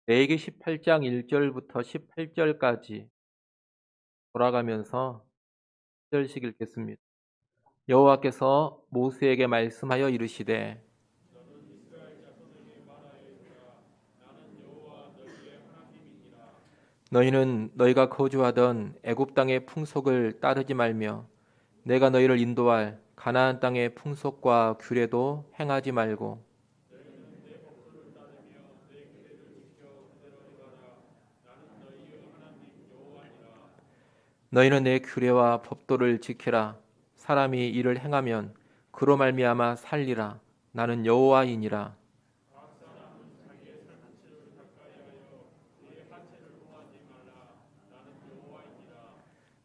레위기 18장 1절부터 18절까지 돌아가면서 1절씩 읽겠습니다. 여호와께서 모세에게 말씀하여 이르시되 너희는 너희가 거주하던 애굽 땅의 풍속을 따르지 말며 내가 너희를 인도할 가나안 땅의 풍속과 규례도 행하지 말고 너희는 내 규례와 법도를 지키라. 사람이 이를 행하면 그로 말미암아 살리라. 나는 여호와이니라.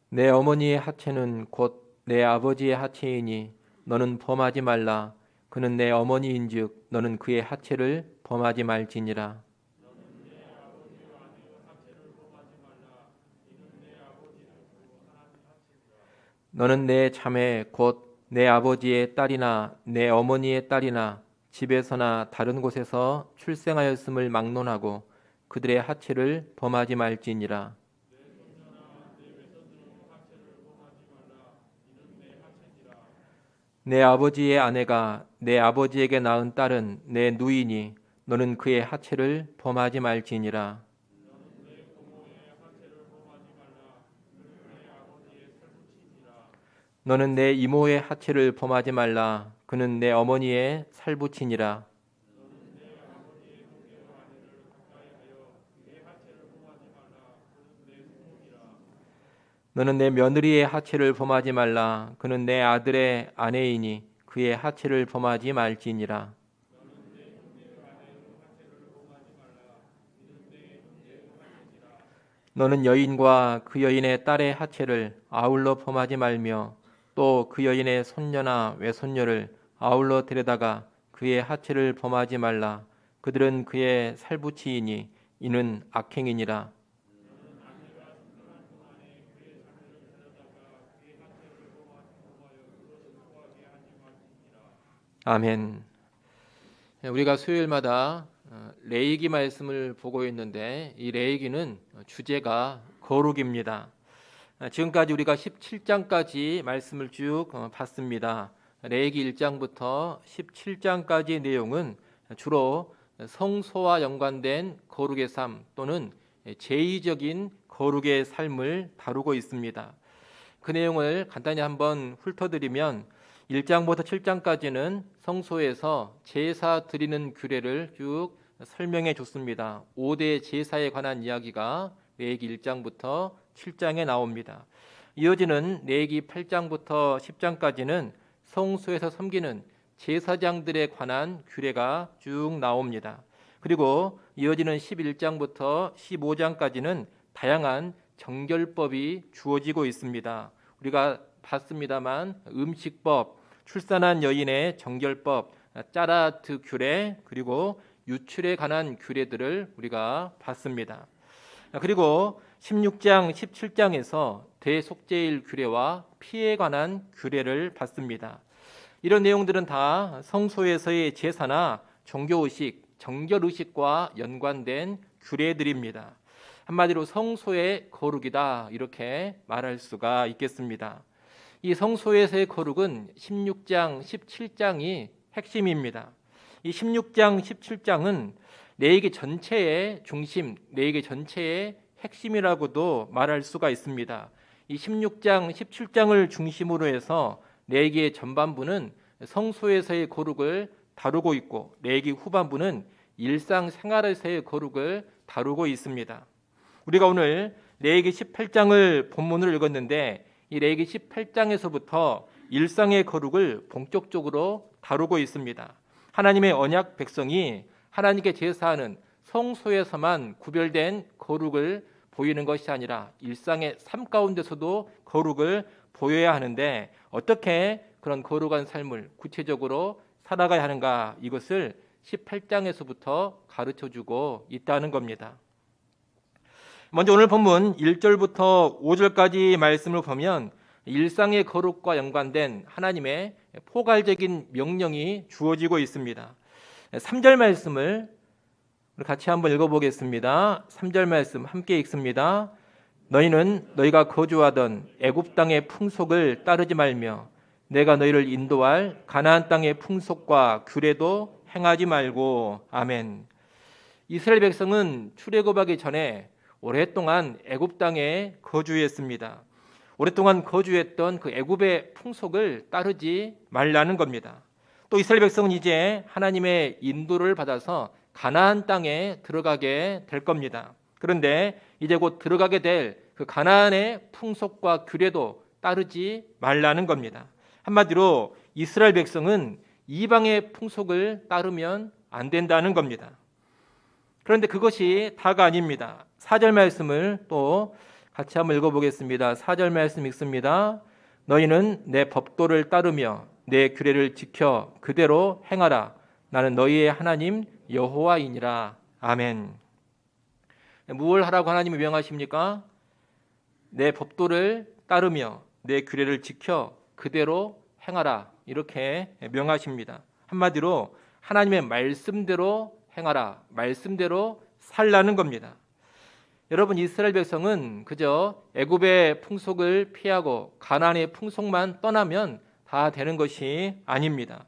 내 어머니의 하체는 곧 내 아버지의 하체이니 너는 범하지 말라. 그는 내 어머니인즉 너는 그의 하체를 범하지 말지니라. 너는 내 자매 곧 내 아버지의 딸이나 내 어머니의 딸이나 집에서나 다른 곳에서 출생하였음을 막론하고 그들의 하체를 범하지 말지니라. 내 아버지의 아내가 내 아버지에게 낳은 딸은 내 누이니 너는 그의 하체를 범하지 말지니라. 너는 내 이모의 하체를 범하지 말라. 그는 내 어머니의 살부친이라. 너는 내 며느리의 하체를 범하지 말라. 그는 내 아들의 아내이니 그의 하체를 범하지 말지니라. 너는 여인과 그 여인의 딸의 하체를 아울러 범하지 말며 또 그 여인의 손녀나 외손녀를 아울러 데려다가 그의 하체를 범하지 말라. 그들은 그의 살부치이니 이는 악행이니라. 아멘. 우리가 수요일마다 레위기 말씀을 보고 있는데 이 레위기는 주제가 거룩입니다. 지금까지 우리가 17장까지 말씀을 쭉 봤습니다. 레위기 1장부터 17장까지의 내용은 주로 성소와 연관된 거룩의 삶 또는 제의적인 거룩의 삶을 다루고 있습니다. 그 내용을 간단히 한번 훑어드리면 1장부터 7장까지는 성소에서 제사 드리는 규례를 쭉 설명해 줬습니다. 5대 제사에 관한 이야기가 레위기 1장부터 7장에 나옵니다. 이어지는 레위기 8장부터 10장까지는 성소에서 섬기는 제사장들에 관한 규례가 쭉 나옵니다. 그리고 이어지는 11장부터 15장까지는 다양한 정결법이 주어지고 있습니다. 우리가 봤습니다만 음식법, 출산한 여인의 정결법, 짜라트 규례, 그리고 유출에 관한 규례들을 우리가 봤습니다. 그리고 16장, 17장에서 대속죄일 규례와 피에 관한 규례를 봤습니다. 이런 내용들은 다 성소에서의 제사나 종교의식, 정결의식과 연관된 규례들입니다. 한마디로 성소의 거룩이다 이렇게 말할 수가 있겠습니다. 이 성소에서의 거룩은 16장, 17장이 핵심입니다. 이 16장, 17장은 레위기 전체의 중심, 레위기 전체의 핵심이라고도 말할 수가 있습니다. 이 16장, 17장을 중심으로 해서 레위기의 전반부는 성소에서의 거룩을 다루고 있고 레위기 후반부는 일상생활에서의 거룩을 다루고 있습니다. 우리가 오늘 레위기 18장을 본문으로 읽었는데 이 레위기 18장에서부터 일상의 거룩을 본격적으로 다루고 있습니다. 하나님의 언약 백성이 하나님께 제사하는 성소에서만 구별된 거룩을 보이는 것이 아니라 일상의 삶 가운데서도 거룩을 보여야 하는데 어떻게 그런 거룩한 삶을 구체적으로 살아가야 하는가 이것을 18장에서부터 가르쳐주고 있다는 겁니다. 먼저 오늘 본문 1절부터 5절까지 말씀을 보면 일상의 거룩과 연관된 하나님의 포괄적인 명령이 주어지고 있습니다. 3절 말씀을 우리 같이 한번 읽어보겠습니다. 3절 말씀 함께 읽습니다. 너희는 너희가 거주하던 애굽 땅의 풍속을 따르지 말며 내가 너희를 인도할 가나안 땅의 풍속과 규례도 행하지 말고. 아멘. 이스라엘 백성은 출애굽하기 전에 오랫동안 애굽 땅에 거주했습니다. 오랫동안 거주했던 그 애굽의 풍속을 따르지 말라는 겁니다. 또 이스라엘 백성은 이제 하나님의 인도를 받아서 가나안 땅에 들어가게 될 겁니다. 그런데 이제 곧 들어가게 될 그 가나안의 풍속과 규례도 따르지 말라는 겁니다. 한마디로 이스라엘 백성은 이방의 풍속을 따르면 안 된다는 겁니다. 그런데 그것이 다가 아닙니다. 4절 말씀을 또 같이 한번 읽어보겠습니다. 4절 말씀 읽습니다. 너희는 내 법도를 따르며 내 규례를 지켜 그대로 행하라. 나는 너희의 하나님 여호와이니라. 아멘. 무엇을 하라고 하나님이 명하십니까? 내 법도를 따르며 내 규례를 지켜 그대로 행하라. 이렇게 명하십니다. 한마디로 하나님의 말씀대로 행하라. 말씀대로 살라는 겁니다. 여러분, 이스라엘 백성은 그저 애굽의 풍속을 피하고 가나안의 풍속만 떠나면 다 되는 것이 아닙니다.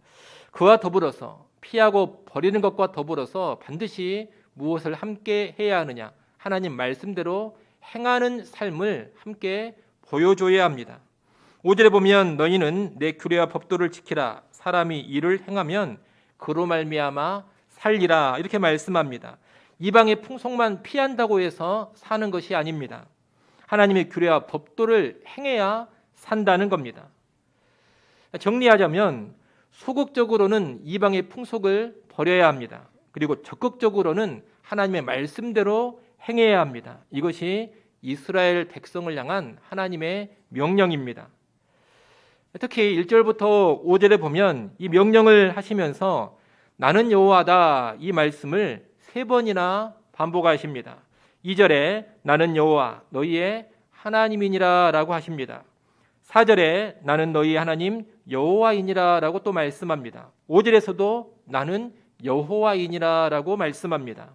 그와 더불어서 피하고 버리는 것과 더불어서 반드시 무엇을 함께 해야 하느냐? 하나님 말씀대로 행하는 삶을 함께 보여줘야 합니다. 5절에 보면 너희는 내 규례와 법도를 지키라. 사람이 이를 행하면 그로 말미암아 살리라. 이렇게 말씀합니다. 이방의 풍속만 피한다고 해서 사는 것이 아닙니다. 하나님의 규례와 법도를 행해야 산다는 겁니다. 정리하자면 소극적으로는 이방의 풍속을 버려야 합니다. 그리고 적극적으로는 하나님의 말씀대로 행해야 합니다. 이것이 이스라엘 백성을 향한 하나님의 명령입니다. 특히 1절부터 5절에 보면 이 명령을 하시면서 나는 여호와다 이 말씀을 3번이나 반복하십니다. 2절에 나는 여호와 너희의 하나님이니라 라고 하십니다. 4절에 나는 너희의 하나님 여호와이니라 라고 또 말씀합니다. 5절에서도 나는 여호와이니라 라고 말씀합니다.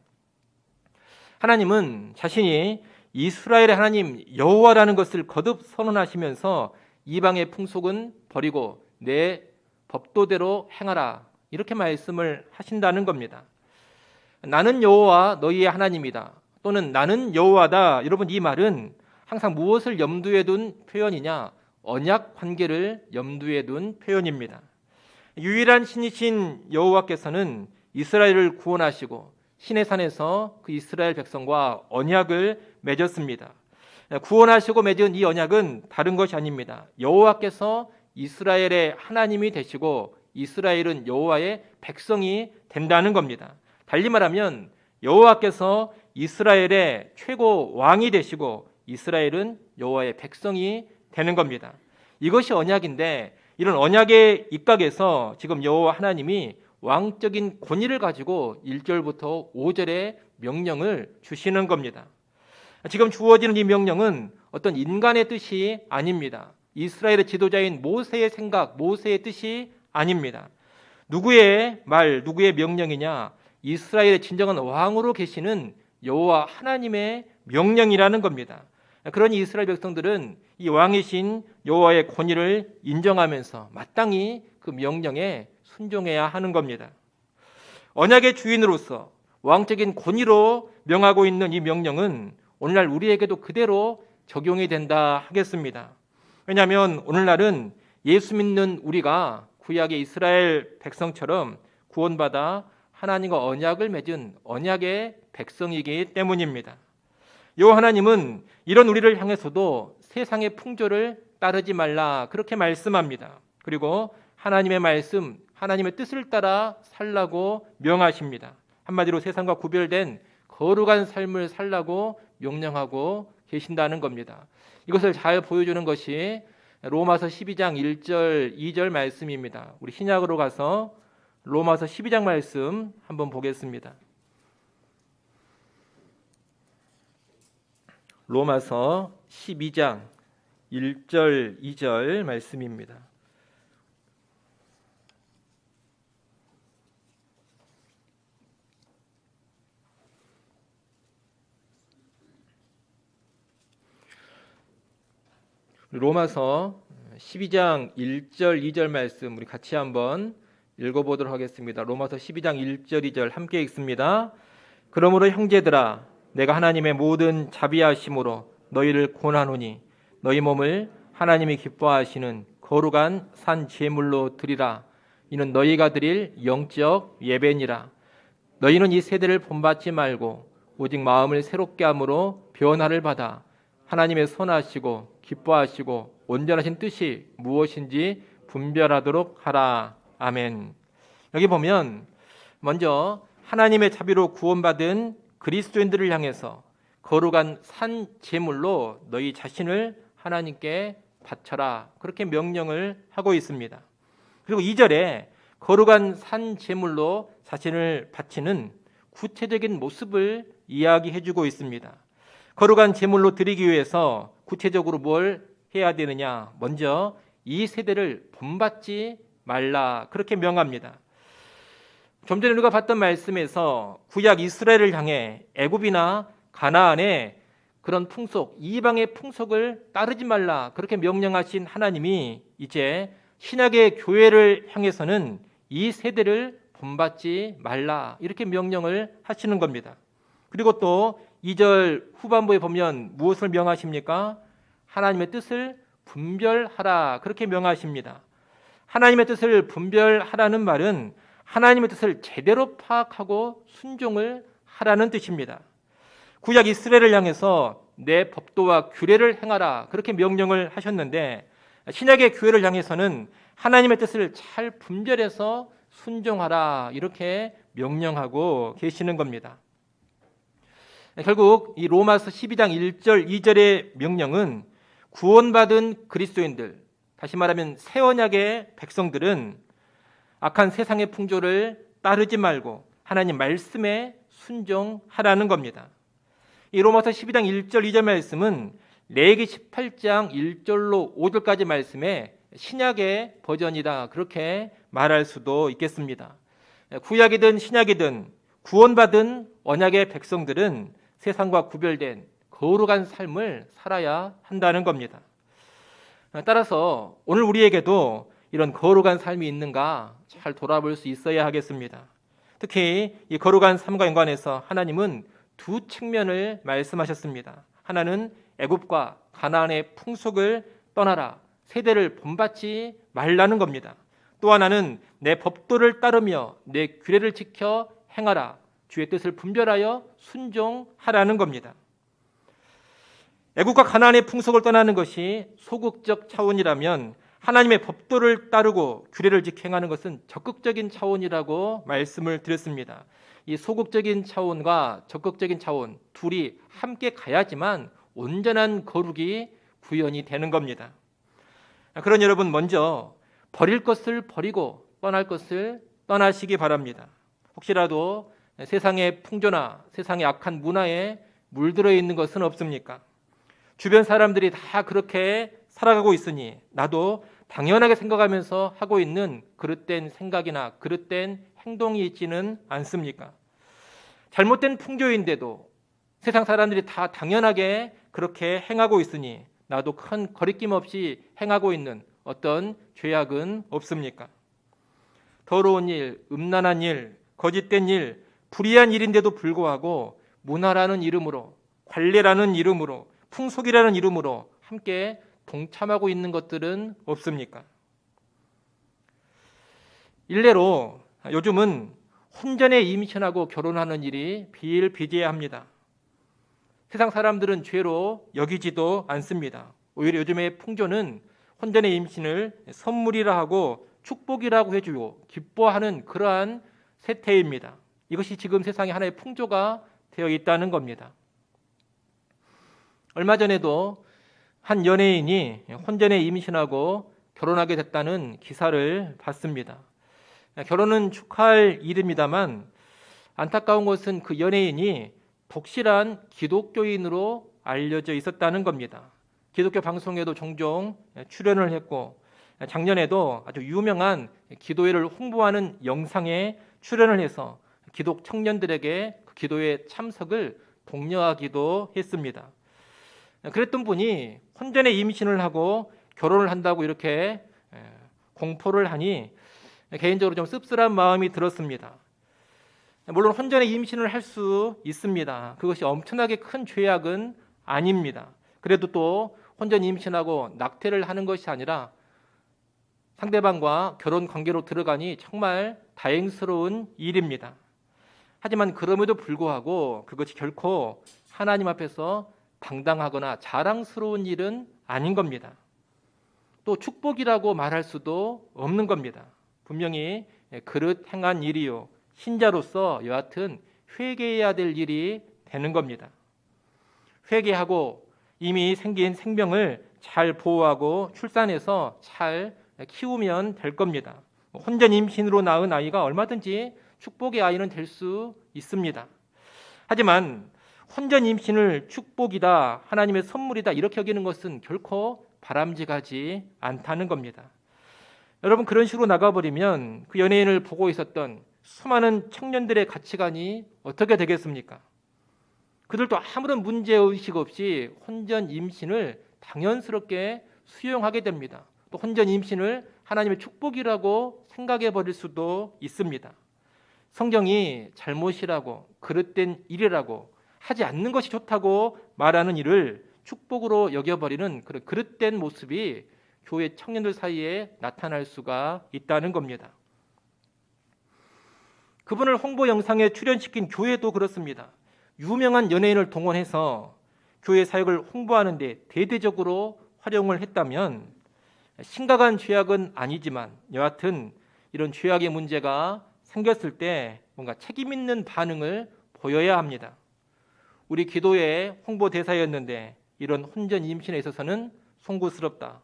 하나님은 자신이 이스라엘의 하나님 여호와라는 것을 거듭 선언하시면서 이방의 풍속은 버리고 내 법도대로 행하라 이렇게 말씀을 하신다는 겁니다. 나는 여호와 너희의 하나님이다 또는 나는 여호와다. 여러분, 이 말은 항상 무엇을 염두에 둔 표현이냐? 언약 관계를 염두에 둔 표현입니다. 유일한 신이신 여호와께서는 이스라엘을 구원하시고 시내산에서 그 이스라엘 백성과 언약을 맺었습니다. 구원하시고 맺은 이 언약은 다른 것이 아닙니다. 여호와께서 이스라엘의 하나님이 되시고 이스라엘은 여호와의 백성이 된다는 겁니다. 달리 말하면 여호와께서 이스라엘의 최고 왕이 되시고 이스라엘은 여호와의 백성이 되는 겁니다. 이것이 언약인데 이런 언약의 입각에서 지금 여호와 하나님이 왕적인 권위를 가지고 1절부터 5절의 명령을 주시는 겁니다. 지금 주어지는 이 명령은 어떤 인간의 뜻이 아닙니다. 이스라엘의 지도자인 모세의 생각, 모세의 뜻이 아닙니다. 누구의 말, 누구의 명령이냐? 이스라엘의 진정한 왕으로 계시는 여호와 하나님의 명령이라는 겁니다. 그러니 이스라엘 백성들은 이 왕이신 여호와의 권위를 인정하면서 마땅히 그 명령에 순종해야 하는 겁니다. 언약의 주인으로서 왕적인 권위로 명하고 있는 이 명령은 오늘날 우리에게도 그대로 적용이 된다 하겠습니다. 왜냐하면 오늘날은 예수 믿는 우리가 구약의 이스라엘 백성처럼 구원받아 하나님과 언약을 맺은 언약의 백성이기 때문입니다. 여호와 하나님은 이런 우리를 향해서도 세상의 풍조를 따르지 말라 그렇게 말씀합니다. 그리고 하나님의 말씀, 하나님의 뜻을 따라 살라고 명하십니다. 한마디로 세상과 구별된 거룩한 삶을 살라고 명령하고 계신다는 겁니다. 이것을 잘 보여주는 것이 로마서 12장 1절, 2절 말씀입니다. 우리 신약으로 가서 로마서 12장 말씀 한번 보겠습니다. 로마서 12장 1절, 2절 말씀입니다. 로마서 12장 1절 2절 말씀 우리 같이 한번 읽어보도록 하겠습니다. 로마서 12장 1절 2절 함께 읽습니다. 그러므로 형제들아 내가 하나님의 모든 자비하심으로 너희를 권하노니 너희 몸을 하나님이 기뻐하시는 거룩한 산 제물로 드리라. 이는 너희가 드릴 영적 예배니라. 너희는 이 세대를 본받지 말고 오직 마음을 새롭게 함으로 변화를 받아 하나님의 선하시고 기뻐하시고 온전하신 뜻이 무엇인지 분별하도록 하라. 아멘. 여기 보면 먼저 하나님의 자비로 구원받은 그리스도인들을 향해서 거룩한 산 제물로 너희 자신을 하나님께 바쳐라. 그렇게 명령을 하고 있습니다. 그리고 2절에 거룩한 산 제물로 자신을 바치는 구체적인 모습을 이야기해 주고 있습니다. 거룩한 제물로 드리기 위해서 구체적으로 뭘 해야 되느냐? 먼저 이 세대를 본받지 말라. 그렇게 명합니다. 좀 전에 우리가 봤던 말씀에서 구약 이스라엘을 향해 애굽이나 가나안의 그런 풍속, 이방의 풍속을 따르지 말라. 그렇게 명령하신 하나님이 이제 신약의 교회를 향해서는 이 세대를 본받지 말라. 이렇게 명령을 하시는 겁니다. 그리고 또 2절 후반부에 보면 무엇을 명하십니까? 하나님의 뜻을 분별하라. 그렇게 명하십니다. 하나님의 뜻을 분별하라는 말은 하나님의 뜻을 제대로 파악하고 순종을 하라는 뜻입니다. 구약 이스라엘을 향해서 내 법도와 규례를 행하라. 그렇게 명령을 하셨는데 신약의 교회를 향해서는 하나님의 뜻을 잘 분별해서 순종하라. 이렇게 명령하고 계시는 겁니다. 결국 이 로마서 12장 1절 2절의 명령은 구원받은 그리스도인들, 다시 말하면 새 언약의 백성들은 악한 세상의 풍조를 따르지 말고 하나님 말씀에 순종하라는 겁니다. 이 로마서 12장 1절 2절 말씀은 레위기 18장 1절로 5절까지 말씀에 신약의 버전이다. 그렇게 말할 수도 있겠습니다. 구약이든 신약이든 구원받은 언약의 백성들은 세상과 구별된 거룩한 삶을 살아야 한다는 겁니다. 따라서 오늘 우리에게도 이런 거룩한 삶이 있는가 잘 돌아볼 수 있어야 하겠습니다. 특히 이 거룩한 삶과 연관해서 하나님은 두 측면을 말씀하셨습니다. 하나는 애굽과 가나안의 풍속을 떠나라. 세대를 본받지 말라는 겁니다. 또 하나는 내 법도를 따르며 내 규례를 지켜 행하라. 주의 뜻을 분별하여 순종하라는 겁니다. 애국과 가나안의 풍속을 떠나는 것이 소극적 차원이라면 하나님의 법도를 따르고 규례를 지켜 행하는 것은 적극적인 차원이라고 말씀을 드렸습니다. 이 소극적인 차원과 적극적인 차원 둘이 함께 가야지만 온전한 거룩이 구현이 되는 겁니다. 그런 여러분 먼저 버릴 것을 버리고 떠날 것을 떠나시기 바랍니다. 혹시라도 세상의 풍조나 세상의 악한 문화에 물들어 있는 것은 없습니까? 주변 사람들이 다 그렇게 살아가고 있으니 나도 당연하게 생각하면서 하고 있는 그릇된 생각이나 그릇된 행동이 있지는 않습니까? 잘못된 풍조인데도 세상 사람들이 다 당연하게 그렇게 행하고 있으니 나도 큰 거리낌 없이 행하고 있는 어떤 죄악은 없습니까? 더러운 일, 음란한 일, 거짓된 일, 불의한 일인데도 불구하고 문화라는 이름으로, 관례라는 이름으로, 풍속이라는 이름으로 함께 동참하고 있는 것들은 없습니까? 일례로 요즘은 혼전에 임신하고 결혼하는 일이 비일비재합니다. 세상 사람들은 죄로 여기지도 않습니다. 오히려 요즘의 풍조는 혼전의 임신을 선물이라 하고 축복이라고 해주고 기뻐하는 그러한 세태입니다. 이것이 지금 세상에 하나의 풍조가 되어 있다는 겁니다. 얼마 전에도 한 연예인이 혼전에 임신하고 결혼하게 됐다는 기사를 봤습니다. 결혼은 축하할 일입니다만 안타까운 것은 그 연예인이 독실한 기독교인으로 알려져 있었다는 겁니다. 기독교 방송에도 종종 출연을 했고 작년에도 아주 유명한 기도회를 홍보하는 영상에 출연을 해서 기독 청년들에게 그 기도회 참석을 독려하기도 했습니다. 그랬던 분이 혼전에 임신을 하고 결혼을 한다고 이렇게 공포를 하니 개인적으로 좀 씁쓸한 마음이 들었습니다. 물론 혼전에 임신을 할 수 있습니다. 그것이 엄청나게 큰 죄악은 아닙니다. 그래도 또 혼전 임신하고 낙태를 하는 것이 아니라 상대방과 결혼 관계로 들어가니 정말 다행스러운 일입니다. 하지만 그럼에도 불구하고 그것이 결코 하나님 앞에서 당당하거나 자랑스러운 일은 아닌 겁니다. 또 축복이라고 말할 수도 없는 겁니다. 분명히 그릇 행한 일이요, 신자로서 여하튼 회개해야 될 일이 되는 겁니다. 회개하고 이미 생긴 생명을 잘 보호하고 출산해서 잘 키우면 될 겁니다. 혼전 임신으로 낳은 아이가 얼마든지 축복의 아이는 될 수 있습니다. 하지만 혼전 임신을 축복이다, 하나님의 선물이다 이렇게 여기는 것은 결코 바람직하지 않다는 겁니다. 여러분, 그런 식으로 나가버리면 그 연예인을 보고 있었던 수많은 청년들의 가치관이 어떻게 되겠습니까? 그들도 아무런 문제의식 없이 혼전 임신을 당연스럽게 수용하게 됩니다. 또 혼전 임신을 하나님의 축복이라고 생각해 버릴 수도 있습니다. 성경이 잘못이라고 그릇된 일이라고 하지 않는 것이 좋다고 말하는 일을 축복으로 여겨버리는 그런 그릇된 모습이 교회 청년들 사이에 나타날 수가 있다는 겁니다. 그분을 홍보 영상에 출연시킨 교회도 그렇습니다. 유명한 연예인을 동원해서 교회 사역을 홍보하는 데 대대적으로 활용을 했다면 심각한 죄악은 아니지만 여하튼 이런 죄악의 문제가 생겼을 때 뭔가 책임 있는 반응을 보여야 합니다. 우리 기도의 홍보 대사였는데 이런 혼전 임신에 있어서는 송구스럽다.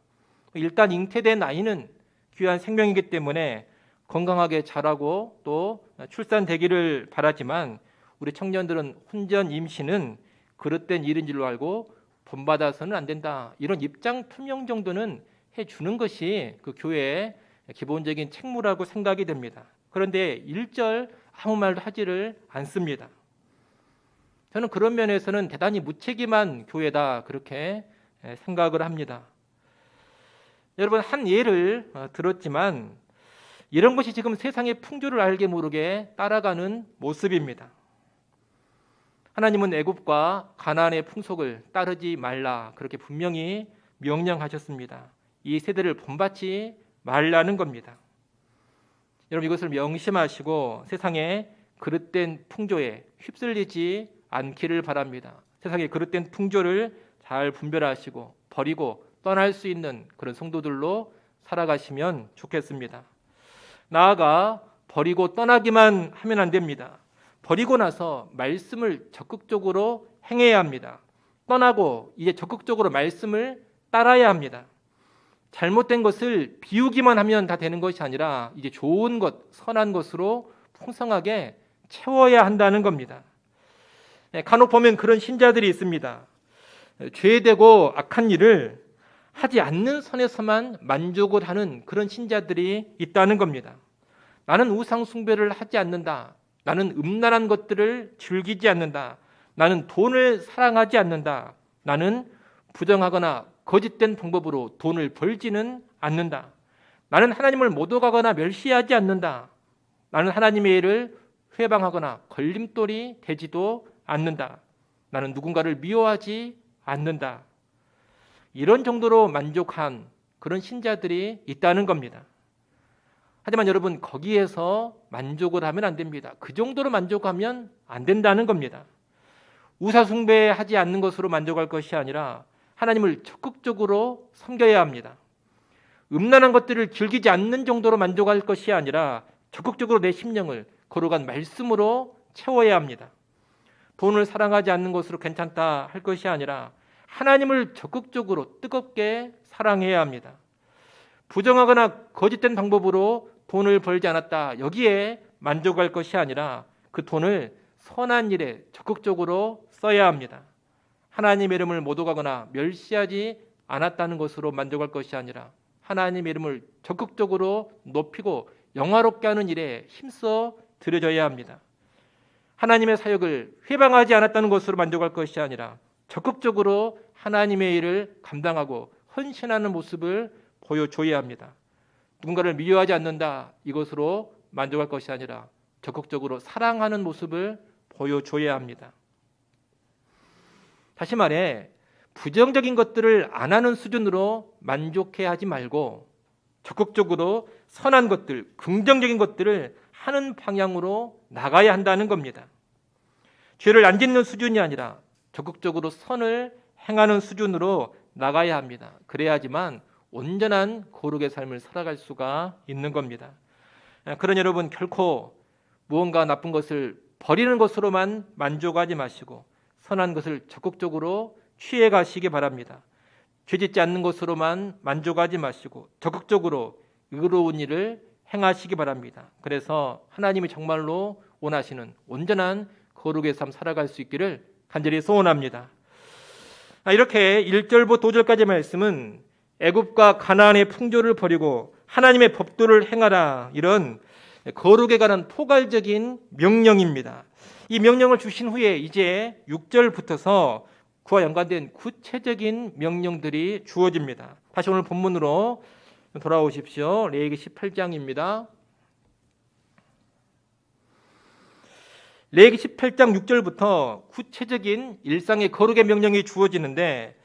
일단 잉태된 아이는 귀한 생명이기 때문에 건강하게 자라고 또 출산되기를 바라지만 우리 청년들은 혼전 임신은 그릇된 일인 줄로 알고 본받아서는 안 된다. 이런 입장 투명 정도는 해주는 것이 그 교회의 기본적인 책무라고 생각이 됩니다. 그런데 일절 아무 말도 하지를 않습니다. 저는 그런 면에서는 대단히 무책임한 교회다 그렇게 생각을 합니다. 여러분, 한 예를 들었지만 이런 것이 지금 세상의 풍조를 알게 모르게 따라가는 모습입니다. 하나님은 애굽과 가나안의 풍속을 따르지 말라 그렇게 분명히 명령하셨습니다. 이 세대를 본받지 말라는 겁니다. 여러분, 이것을 명심하시고 세상의 그릇된 풍조에 휩쓸리지 않기를 바랍니다. 세상의 그릇된 풍조를 잘 분별하시고 버리고 떠날 수 있는 그런 성도들로 살아가시면 좋겠습니다. 나아가 버리고 떠나기만 하면 안 됩니다. 버리고 나서 말씀을 적극적으로 행해야 합니다. 떠나고 이제 적극적으로 말씀을 따라야 합니다. 잘못된 것을 비우기만 하면 다 되는 것이 아니라 이제 좋은 것, 선한 것으로 풍성하게 채워야 한다는 겁니다. 간혹 보면 그런 신자들이 있습니다. 죄되고 악한 일을 하지 않는 선에서만 만족을 하는 그런 신자들이 있다는 겁니다. 나는 우상 숭배를 하지 않는다. 나는 음란한 것들을 즐기지 않는다. 나는 돈을 사랑하지 않는다. 나는 부정하거나 거짓된 방법으로 돈을 벌지는 않는다. 나는 하나님을 모독하거나 멸시하지 않는다. 나는 하나님의 일을 회방하거나 걸림돌이 되지도 않는다. 나는 누군가를 미워하지 않는다. 이런 정도로 만족한 그런 신자들이 있다는 겁니다. 하지만 여러분, 거기에서 만족을 하면 안 됩니다. 그 정도로 만족하면 안 된다는 겁니다. 우사숭배하지 않는 것으로 만족할 것이 아니라 하나님을 적극적으로 섬겨야 합니다. 음란한 것들을 즐기지 않는 정도로 만족할 것이 아니라 적극적으로 내 심령을 거룩한 말씀으로 채워야 합니다. 돈을 사랑하지 않는 것으로 괜찮다 할 것이 아니라 하나님을 적극적으로 뜨겁게 사랑해야 합니다. 부정하거나 거짓된 방법으로 돈을 벌지 않았다, 여기에 만족할 것이 아니라 그 돈을 선한 일에 적극적으로 써야 합니다. 하나님의 이름을 모독하거나 멸시하지 않았다는 것으로 만족할 것이 아니라 하나님의 이름을 적극적으로 높이고 영화롭게 하는 일에 힘써 들여져야 합니다. 하나님의 사역을 회방하지 않았다는 것으로 만족할 것이 아니라 적극적으로 하나님의 일을 감당하고 헌신하는 모습을 보여줘야 합니다. 누군가를 미워하지 않는다, 이것으로 만족할 것이 아니라 적극적으로 사랑하는 모습을 보여줘야 합니다. 다시 말해 부정적인 것들을 안 하는 수준으로 만족해 하지 말고 적극적으로 선한 것들, 긍정적인 것들을 하는 방향으로 나가야 한다는 겁니다. 죄를 안 짓는 수준이 아니라 적극적으로 선을 행하는 수준으로 나가야 합니다. 그래야지만 온전한 거룩의 삶을 살아갈 수가 있는 겁니다. 그런 여러분, 결코 무언가 나쁜 것을 버리는 것으로만 만족하지 마시고 선한 것을 적극적으로 취해 가시기 바랍니다. 죄짓지 않는 것으로만 만족하지 마시고 적극적으로 의로운 일을 행하시기 바랍니다. 그래서 하나님이 정말로 원하시는 온전한 거룩의 삶 살아갈 수 있기를 간절히 소원합니다. 이렇게 1절부터 5절까지 말씀은 애굽과 가나안의 풍조를 버리고 하나님의 법도를 행하라, 이런 거룩에 관한 포괄적인 명령입니다. 이 명령을 주신 후에 이제 6절부터서 그와 연관된 구체적인 명령들이 주어집니다. 다시 오늘 본문으로 돌아오십시오. 레위기 18장입니다. 레위기 18장 6절부터 구체적인 일상의 거룩의 명령이 주어지는데,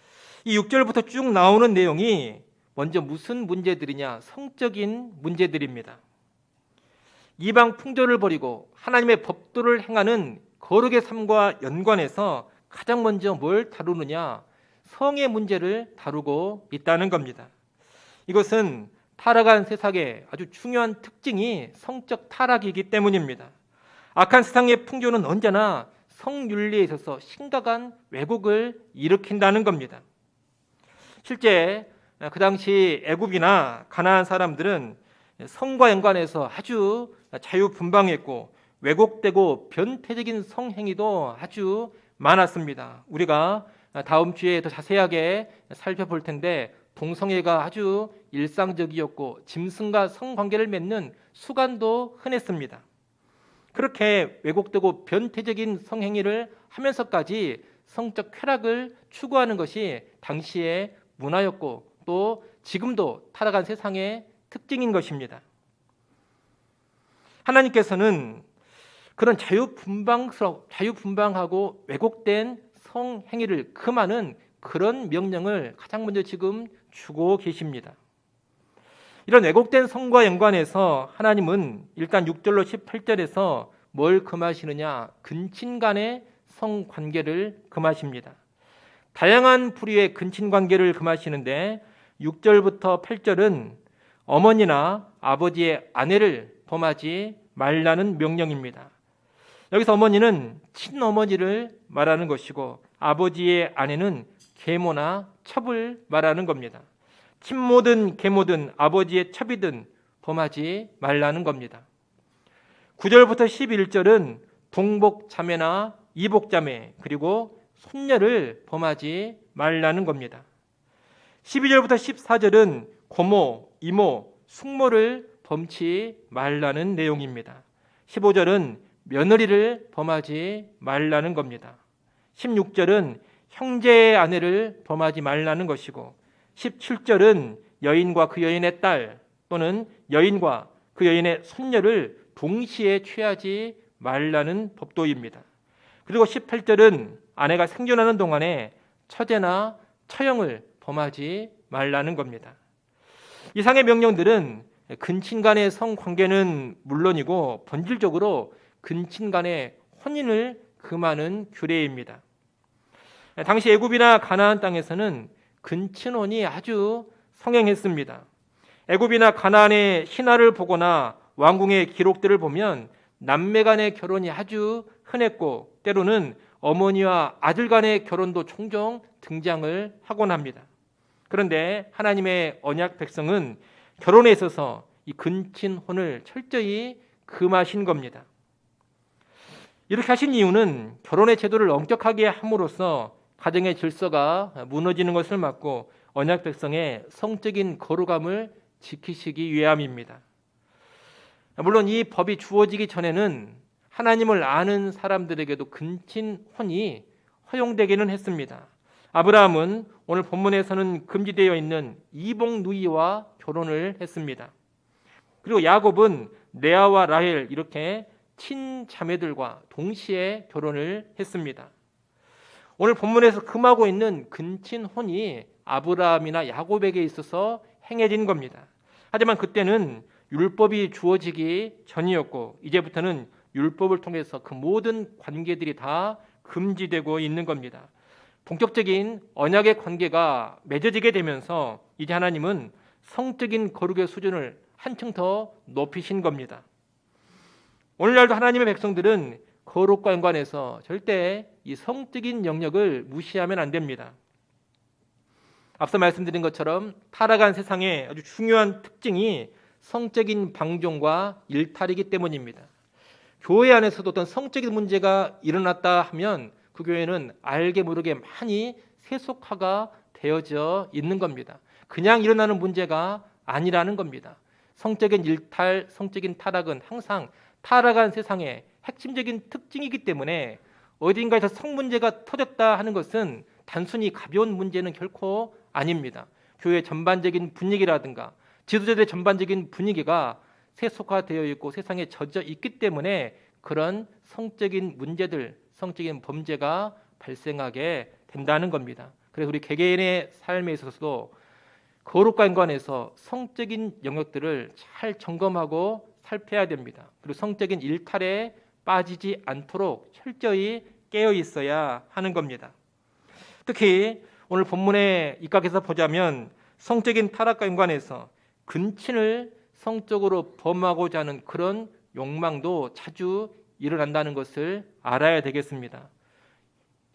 이 6절부터 쭉 나오는 내용이 먼저 무슨 문제들이냐? 성적인 문제들입니다. 이방 풍조를 버리고 하나님의 법도를 행하는 거룩의 삶과 연관해서 가장 먼저 뭘 다루느냐? 성의 문제를 다루고 있다는 겁니다. 이것은 타락한 세상의 아주 중요한 특징이 성적 타락이기 때문입니다. 악한 세상의 풍조는 언제나 성윤리에 있어서 심각한 왜곡을 일으킨다는 겁니다. 실제 그 당시 애굽이나 가나안 사람들은 성과 연관해서 아주 자유분방했고 왜곡되고 변태적인 성행위도 아주 많았습니다. 우리가 다음 주에 더 자세하게 살펴볼 텐데, 동성애가 아주 일상적이었고 짐승과 성관계를 맺는 수간도 흔했습니다. 그렇게 왜곡되고 변태적인 성행위를 하면서까지 성적 쾌락을 추구하는 것이 당시의 문화였고 또 지금도 타락한 세상의 특징인 것입니다. 하나님께서는 그런 자유분방하고 왜곡된 성행위를 금하는 그런 명령을 가장 먼저 지금 주고 계십니다. 이런 왜곡된 성과 연관해서 하나님은 일단 6절로 18절에서 뭘 금하시느냐? 근친 간의 성관계를 금하십니다. 다양한 부류의 근친관계를 금하시는데 6절부터 8절은 어머니나 아버지의 아내를 범하지 말라는 명령입니다. 여기서 어머니는 친어머니를 말하는 것이고 아버지의 아내는 계모나 첩을 말하는 겁니다. 친모든 계모든 아버지의 첩이든 범하지 말라는 겁니다. 9절부터 11절은 동복자매나 이복자매 그리고 손녀를 범하지 말라는 겁니다. 12절부터 14절은 고모, 이모, 숙모를 범치 말라는 내용입니다. 15절은 며느리를 범하지 말라는 겁니다. 16절은 형제의 아내를 범하지 말라는 것이고 17절은 여인과 그 여인의 딸 또는 여인과 그 여인의 손녀를 동시에 취하지 말라는 법도입니다. 그리고 18절은 아내가 생존하는 동안에 처제나 처형을 범하지 말라는 겁니다. 이상의 명령들은 근친 간의 성관계는 물론이고 본질적으로 근친 간의 혼인을 금하는 규례입니다. 당시 애굽이나 가나안 땅에서는 근친혼이 아주 성행했습니다. 애굽이나 가나안의 신화를 보거나 왕궁의 기록들을 보면 남매 간의 결혼이 아주 흔했고 때로는 어머니와 아들 간의 결혼도 종종 등장을 하곤 합니다. 그런데 하나님의 언약 백성은 결혼에 있어서 이 근친혼을 철저히 금하신 겁니다. 이렇게 하신 이유는 결혼의 제도를 엄격하게 함으로써 가정의 질서가 무너지는 것을 막고 언약 백성의 성적인 거룩함을 지키시기 위함입니다. 물론 이 법이 주어지기 전에는 하나님을 아는 사람들에게도 근친혼이 허용되기는 했습니다. 아브라함은 오늘 본문에서는 금지되어 있는 이복 누이와 결혼을 했습니다. 그리고 야곱은 레아와 라헬 이렇게 친자매들과 동시에 결혼을 했습니다. 오늘 본문에서 금하고 있는 근친혼이 아브라함이나 야곱에게 있어서 행해진 겁니다. 하지만 그때는 율법이 주어지기 전이었고 이제부터는 율법을 통해서 그 모든 관계들이 다 금지되고 있는 겁니다. 본격적인 언약의 관계가 맺어지게 되면서 이제 하나님은 성적인 거룩의 수준을 한층 더 높이신 겁니다. 오늘날도 하나님의 백성들은 거룩과 연관해서 절대 이 성적인 영역을 무시하면 안 됩니다. 앞서 말씀드린 것처럼 타락한 세상의 아주 중요한 특징이 성적인 방종과 일탈이기 때문입니다. 교회 안에서도 어떤 성적인 문제가 일어났다 하면 그 교회는 알게 모르게 많이 세속화가 되어져 있는 겁니다. 그냥 일어나는 문제가 아니라는 겁니다. 성적인 일탈, 성적인 타락은 항상 타락한 세상의 핵심적인 특징이기 때문에 어딘가에서 성 문제가 터졌다 하는 것은 단순히 가벼운 문제는 결코 아닙니다. 교회 전반적인 분위기라든가 지도자들의 전반적인 분위기가 세속화되어 있고 세상에 젖어 있기 때문에 그런 성적인 문제들, 성적인 범죄가 발생하게 된다는 겁니다. 그래서 우리 개개인의 삶에 있어서도 거룩과 연관해서 성적인 영역들을 잘 점검하고 살펴야 됩니다. 그리고 성적인 일탈에 빠지지 않도록 철저히 깨어 있어야 하는 겁니다. 특히 오늘 본문에 입각해서 보자면 성적인 타락과 연관해서 근친을 성적으로 범하고자 하는 그런 욕망도 자주 일어난다는 것을 알아야 되겠습니다.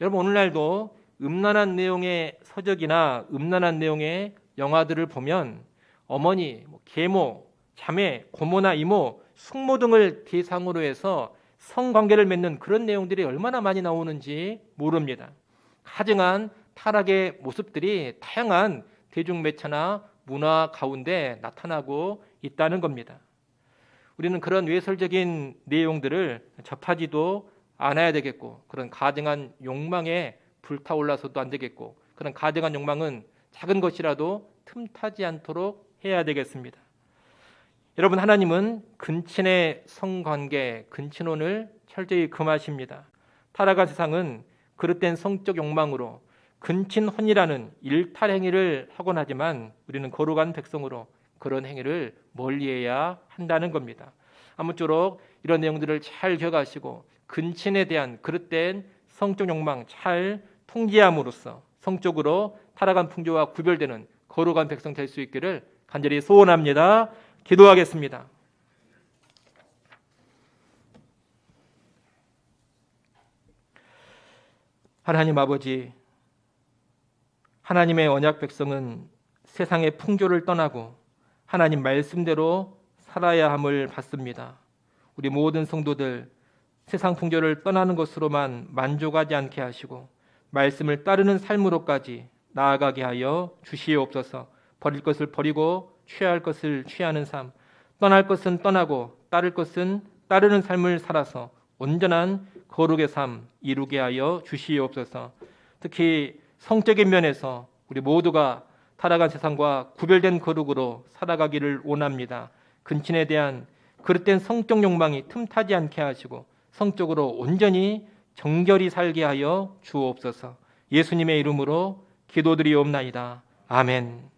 여러분 오늘날도 음란한 내용의 서적이나 음란한 내용의 영화들을 보면 어머니, 계모, 자매, 고모나 이모, 숙모 등을 대상으로 해서 성관계를 맺는 그런 내용들이 얼마나 많이 나오는지 모릅니다. 가증한 타락의 모습들이 다양한 대중매체나 문화 가운데 나타나고 있다는 겁니다. 우리는 그런 외설적인 내용들을 접하지도 않아야 되겠고 그런 가증한 욕망에 불타올라서도 안 되겠고 그런 가증한 욕망은 작은 것이라도 틈타지 않도록 해야 되겠습니다. 여러분 하나님은 근친의 성관계, 근친혼을 철저히 금하십니다. 타락한 세상은 그릇된 성적 욕망으로 근친혼이라는 일탈 행위를 하곤 하지만 우리는 거룩한 백성으로 그런 행위를 멀리해야 한다는 겁니다. 아무쪼록 이런 내용들을 잘 기억하시고 근친에 대한 그릇된 성적 욕망 잘 통제함으로써 성적으로 타락한 풍조와 구별되는 거룩한 백성 될 수 있기를 간절히 소원합니다. 기도하겠습니다. 하나님 아버지, 하나님의 언약 백성은 세상의 풍조를 떠나고 하나님 말씀대로 살아야 함을 받습니다. 우리 모든 성도들 세상 풍조를 떠나는 것으로만 만족하지 않게 하시고 말씀을 따르는 삶으로까지 나아가게 하여 주시옵소서. 버릴 것을 버리고 취할 것을 취하는 삶, 떠날 것은 떠나고 따를 것은 따르는 삶을 살아서 온전한 거룩의 삶 이루게 하여 주시옵소서. 특히 성적인 면에서 우리 모두가 타락한 세상과 구별된 거룩으로 살아가기를 원합니다. 근친에 대한 그릇된 성적 욕망이 틈타지 않게 하시고 성적으로 온전히 정결히 살게 하여 주옵소서. 예수님의 이름으로 기도드리옵나이다. 아멘.